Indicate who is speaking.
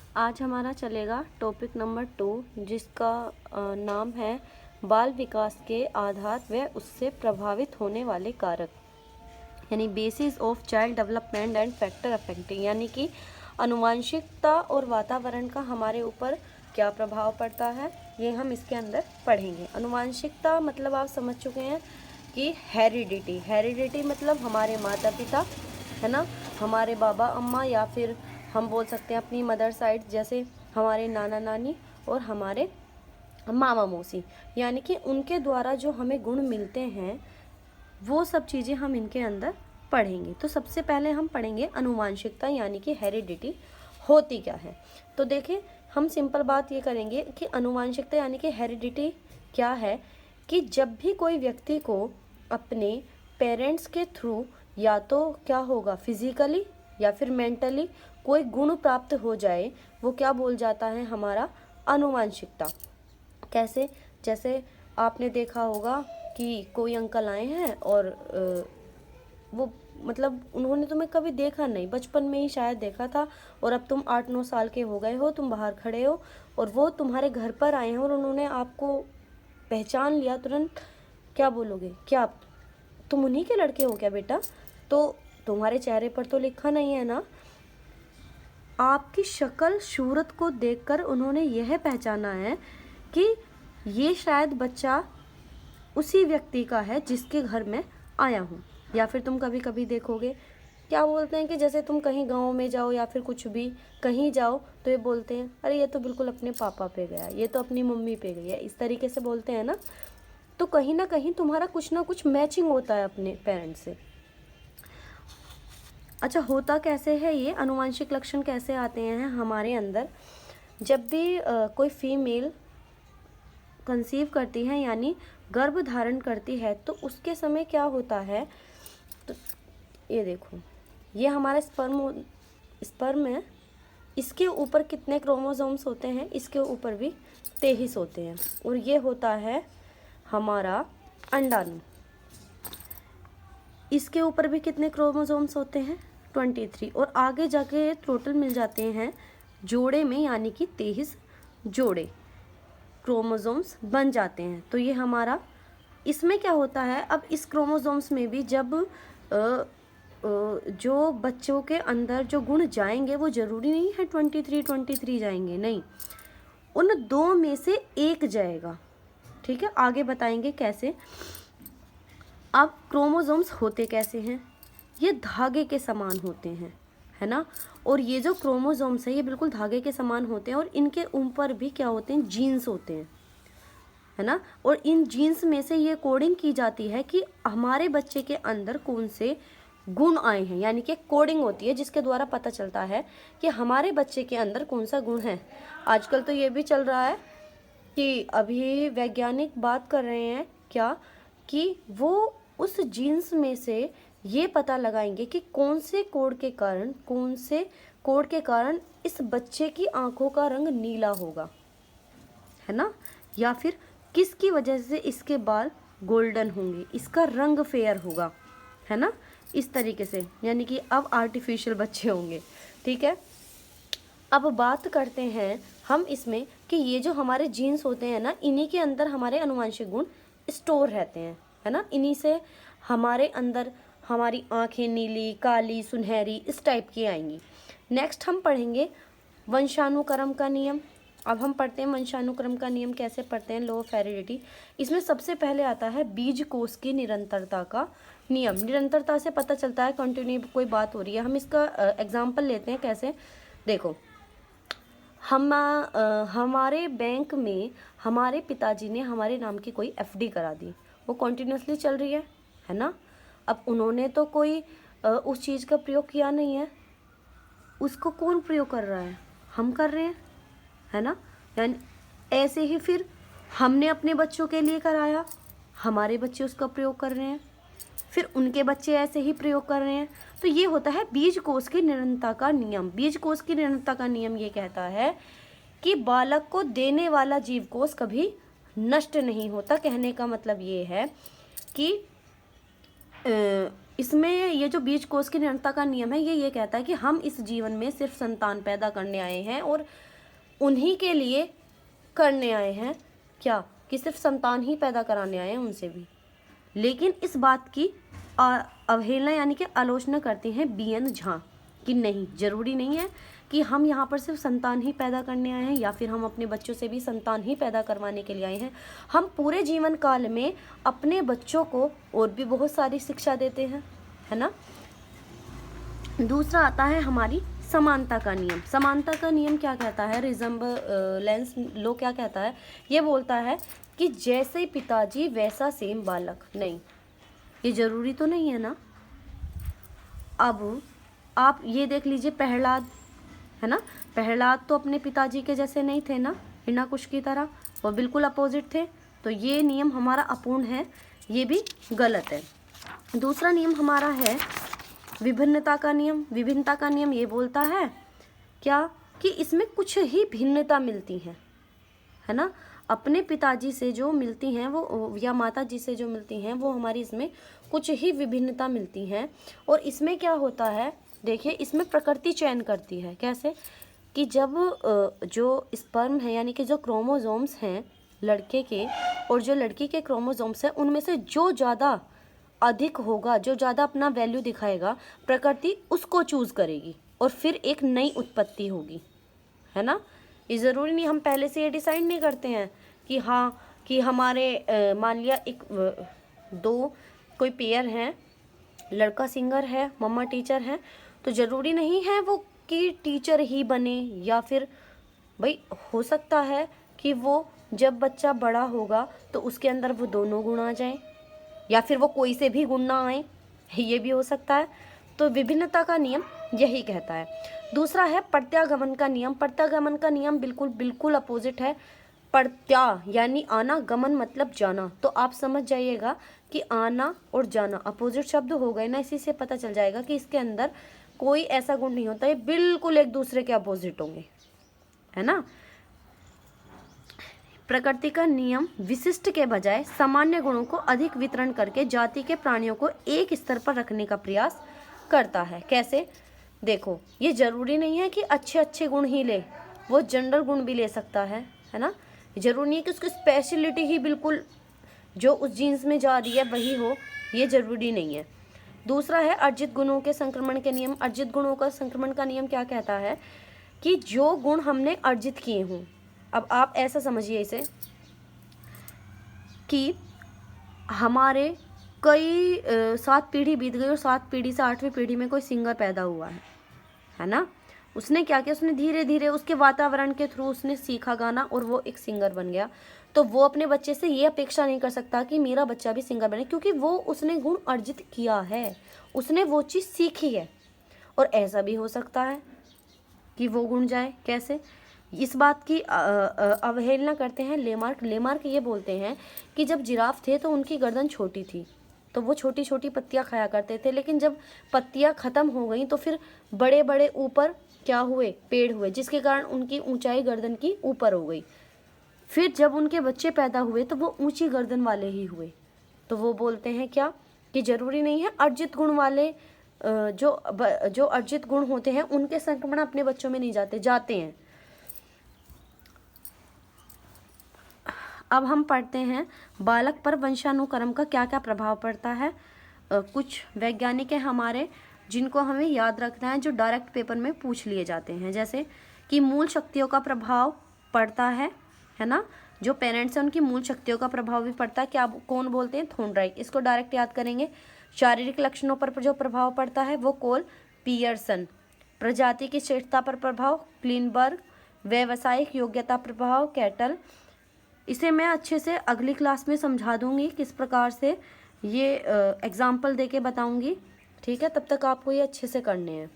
Speaker 1: आज हमारा चलेगा टॉपिक नंबर 2, जिसका नाम है बाल विकास के आधार व उससे प्रभावित होने वाले कारक, यानी basis of child development and factor affecting, यानी कि आनुवंशिकता और वातावरण का हमारे ऊपर क्या प्रभाव पड़ता है, ये हम इसके अंदर पढ़ेंगे। आनुवंशिकता मतलब आप समझ चुके हैं कि हेरिडिटी मतलब हमारे माता पिता, है ना, हमारे बाबा अम्मा, या फिर हम बोल सकते हैं अपनी मदर साइड, जैसे हमारे नाना नानी और हमारे मामा मौसी, यानी कि उनके द्वारा जो हमें गुण मिलते हैं वो सब चीज़ें हम इनके अंदर पढ़ेंगे। तो सबसे पहले हम पढ़ेंगे आनुवंशिकता, यानी कि हेरिडिटी होती क्या है। तो देखें, हम सिंपल बात ये करेंगे कि आनुवंशिकता यानी कि हेरिडिटी क्या है, कि जब भी कोई व्यक्ति को अपने पेरेंट्स के थ्रू या तो क्या होगा फिजिकली या फिर मेंटली कोई गुण प्राप्त हो जाए, वो क्या बोल जाता है, हमारा आनुवंशिकता। कैसे, जैसे आपने देखा होगा कि कोई अंकल आए हैं और वो मतलब उन्होंने तुम्हें कभी देखा नहीं, बचपन में ही शायद देखा था, और अब तुम 8-9 साल के हो गए हो, तुम बाहर खड़े हो और वो तुम्हारे घर पर आए हैं और उन्होंने आपको पहचान लिया, तुरंत क्या बोलोगे, क्या तुम उन्हीं के लड़के हो क्या बेटा? तो तुम्हारे चेहरे पर तो लिखा नहीं है ना, आपकी शक्ल सूरत को देखकर उन्होंने यह पहचाना है कि ये शायद बच्चा उसी व्यक्ति का है जिसके घर में आया हूँ। या फिर तुम कभी कभी देखोगे क्या बोलते हैं कि जैसे तुम कहीं गांव में जाओ या फिर कुछ भी कहीं जाओ तो ये बोलते हैं, अरे ये तो बिल्कुल अपने पापा पे गया, ये तो अपनी मम्मी पे गई है, इस तरीके से बोलते हैं ना। तो कहीं ना कहीं तुम्हारा कुछ ना कुछ मैचिंग होता है अपने पेरेंट्स से। अच्छा, होता कैसे है ये, आनुवंशिक लक्षण कैसे आते हैं हमारे अंदर? जब भी कोई फीमेल कंसीव करती है यानी गर्भ धारण करती है, तो उसके समय क्या होता है, तो ये देखो, ये हमारा स्पर्म है, इसके ऊपर कितने क्रोमोसोम्स होते हैं, इसके ऊपर भी 23 होते हैं, और ये होता है हमारा अंडाणु, इसके ऊपर भी कितने क्रोमोसोम्स होते हैं, 23, और आगे जाके टोटल मिल जाते हैं जोड़े में, यानी कि 23 जोड़े क्रोमोसोम्स बन जाते हैं। तो ये हमारा, इसमें क्या होता है, अब इस क्रोमोसोम्स में भी जब जो बच्चों के अंदर जो गुण जाएंगे वो ज़रूरी नहीं है 23 जाएंगे, नहीं, उन दो में से एक जाएगा। ठीक है, आगे बताएंगे कैसे। अब क्रोमोसोम्स होते कैसे हैं, ये धागे के समान होते हैं, है ना, और ये जो क्रोमोसोम्स है ये बिल्कुल धागे के समान होते हैं, और इनके ऊपर भी क्या होते हैं, जीन्स होते हैं, है ना, और इन जीन्स में से ये कोडिंग की जाती है कि हमारे बच्चे के अंदर कौन से गुण आए हैं, यानी कि कोडिंग होती है जिसके द्वारा पता चलता है कि हमारे बच्चे के अंदर कौन सा गुण है। आजकल तो ये भी चल रहा है कि अभी वैज्ञानिक बात कर रहे हैं क्या, कि वो उस जीन्स में से ये पता लगाएंगे कि कौन से कोड के कारण इस बच्चे की आंखों का रंग नीला होगा, है ना, या फिर किसकी वजह से इसके बाल गोल्डन होंगे, इसका रंग फेयर होगा, है ना, इस तरीके से, यानी कि अब आर्टिफिशियल बच्चे होंगे। ठीक है, अब बात करते हैं हम इसमें कि ये जो हमारे जीन्स होते हैं ना, इन्हीं के अंदर हमारे आनुवंशिक गुण स्टोर रहते हैं, है ना, इन्हीं से हमारे अंदर हमारी आंखें नीली, काली, सुनहरी इस टाइप की आएंगी। नेक्स्ट हम पढ़ेंगे वंशानुक्रम का नियम। अब हम पढ़ते हैं वंशानुक्रम का नियम कैसे पढ़ते हैं, लॉ ऑफ हेरिडिटी। इसमें सबसे पहले आता है बीज कोष की निरंतरता का नियम। निरंतरता से पता चलता है कंटिन्यू कोई बात हो रही है। हम इसका एग्जाम्पल लेते हैं, कैसे, देखो, हमारे बैंक में हमारे पिताजी ने हमारे नाम की कोई एफडी करा दी, वो कंटिन्यूसली चल रही है ना। अब उन्होंने तो कोई उस चीज़ का प्रयोग किया नहीं है, उसको कौन प्रयोग कर रहा है, हम कर रहे हैं, है ना। यानी ऐसे ही फिर हमने अपने बच्चों के लिए कराया, हमारे बच्चे उसका प्रयोग कर रहे हैं, फिर उनके बच्चे ऐसे ही प्रयोग कर रहे हैं। तो ये होता है बीज कोष की निरंतरता का नियम। बीज कोष की निरंतरता का नियम ये कहता है कि बालक को देने वाला जीव कोष कभी नष्ट नहीं होता। कहने का मतलब ये है कि इसमें ये जो बीज कोष की निरंतरता का नियम है ये कहता है कि हम इस जीवन में सिर्फ संतान पैदा करने आए हैं और उन्हीं के लिए करने आए हैं, क्या कि सिर्फ संतान ही पैदा कराने आए हैं उनसे भी। लेकिन इस बात की अवहेलना यानी कि आलोचना करते हैं बी.एन. झा कि नहीं, जरूरी नहीं है कि हम यहाँ पर सिर्फ संतान ही पैदा करने आए हैं या फिर हम अपने बच्चों से भी संतान ही पैदा करवाने के लिए आए हैं। हम पूरे जीवन काल में अपने बच्चों को और भी बहुत सारी शिक्षा देते हैं, है ना। दूसरा आता है हमारी समानता का नियम। समानता का नियम क्या कहता है, रिजम्बलेंस लॉ क्या कहता है, ये बोलता है कि जैसे पिताजी वैसा सेम बालक। नहीं, ये जरूरी तो नहीं है ना। अब आप ये देख लीजिए प्रहलाद, है ना, प्रहलाद तो अपने पिताजी के जैसे नहीं थे ना, हिरण्यकुश की तरह, वो बिल्कुल अपोजिट थे। तो ये नियम हमारा अपूर्ण है, ये भी गलत है। दूसरा नियम हमारा है विभिन्नता का नियम। विभिन्नता का नियम ये बोलता है क्या कि इसमें कुछ ही भिन्नता मिलती है ना। अपने पिताजी से जो मिलती हैं वो या माता जी से जो मिलती हैं वो हमारी इसमें कुछ ही विभिन्नता मिलती हैं। और इसमें क्या होता है, देखिए इसमें प्रकृति चयन करती है। कैसे कि जब जो स्पर्म है यानी कि जो क्रोमोसोम्स हैं लड़के के और जो लड़की के क्रोमोसोम्स हैं उनमें से जो ज़्यादा अधिक होगा, जो ज़्यादा अपना वैल्यू दिखाएगा, प्रकृति उसको चूज़ करेगी और फिर एक नई उत्पत्ति होगी, है ना। ये ज़रूरी नहीं हम पहले से ये डिसाइड नहीं करते हैं कि हाँ कि हमारे मान लिया एक दो कोई पेयर हैं, लड़का सिंगर है, मम्मा टीचर हैं, तो ज़रूरी नहीं है वो कि टीचर ही बने, या फिर भाई हो सकता है कि वो जब बच्चा बड़ा होगा तो उसके अंदर वो दोनों गुण आ जाएं, या फिर वो कोई से भी गुण ना आए, ये भी हो सकता है। तो विभिन्नता का नियम यही कहता है। दूसरा है प्रत्यागमन का नियम। प्रत्यागमन का नियम बिल्कुल अपोजिट है। प्रत्या यानी आना, गमन मतलब जाना। तो आप समझ जाइएगा कि आना और जाना अपोजिट शब्द हो गए ना, इसी से पता चल जाएगा कि इसके अंदर कोई ऐसा गुण नहीं होता, ये बिल्कुल एक दूसरे के अपोजिट होंगे, है ना। प्रकृति का नियम विशिष्ट के बजाय सामान्य गुणों को अधिक वितरण करके जाति के प्राणियों को एक स्तर पर रखने का प्रयास करता है। कैसे, देखो ये जरूरी नहीं है कि अच्छे गुण ही ले, वो जनरल गुण भी ले सकता है ना। जरूरी नहीं है कि उसकी स्पेशलिटी ही बिल्कुल जो उस जीन्स में जा रही है वही हो, ये जरूरी नहीं है। दूसरा है अर्जित गुणों के संक्रमण के नियम। अर्जित गुणों का संक्रमण का नियम क्या कहता है कि जो गुण हमने अर्जित किए हों, अब आप ऐसा समझिए इसे कि हमारे कई 7 पीढ़ी बीत गई और 7 पीढ़ी से 8वीं पीढ़ी में कोई सिंगर पैदा हुआ है ना। उसने क्या किया, उसने धीरे धीरे उसके वातावरण के थ्रू उसने सीखा गाना और वो एक सिंगर बन गया। तो वो अपने बच्चे से ये अपेक्षा नहीं कर सकता कि मेरा बच्चा भी सिंगर बने, क्योंकि वो उसने गुण अर्जित किया है, उसने वो चीज़ सीखी है। और ऐसा भी हो सकता है कि वो गुण जाए। कैसे, इस बात की अवहेलना करते हैं लेमार्क। लेमार्क ये बोलते हैं कि जब जिराफ थे तो उनकी गर्दन छोटी थी, तो वो छोटी छोटी पत्तियां खाया करते थे, लेकिन जब पत्तियां ख़त्म हो गई तो फिर बड़े बड़े ऊपर क्या हुए, पेड़ हुए, जिसके कारण उनकी ऊंचाई गर्दन की ऊपर हो गई। फिर जब उनके बच्चे पैदा हुए तो वो ऊंची गर्दन वाले ही हुए। तो वो बोलते हैं क्या कि ज़रूरी नहीं है अर्जित गुण वाले जो अर्जित गुण होते हैं उनके संक्रमण अपने बच्चों में नहीं जाते हैं। अब हम पढ़ते हैं बालक पर वंशानुक्रम का क्या क्या प्रभाव पड़ता है। कुछ वैज्ञानिक हैं हमारे जिनको हमें याद रखना है, जो डायरेक्ट पेपर में पूछ लिए जाते हैं। जैसे कि मूल शक्तियों का प्रभाव पड़ता है ना, जो पेरेंट्स हैं उनकी मूल शक्तियों का प्रभाव भी पड़ता है। क्या कौन बोलते हैं, थॉर्नडाइक, इसको डायरेक्ट याद करेंगे। शारीरिक लक्षणों पर जो प्रभाव पड़ता है वो कोल पियर्सन। प्रजाति की श्रेष्ठता पर प्रभाव क्लीनबर्ग। व्यावसायिक योग्यता प्रभाव कैटल। इसे मैं अच्छे से अगली क्लास में समझा दूंगी, किस प्रकार से ये एग्जाम्पल देके बताऊंगी, ठीक है। तब तक आपको ये अच्छे से करने हैं।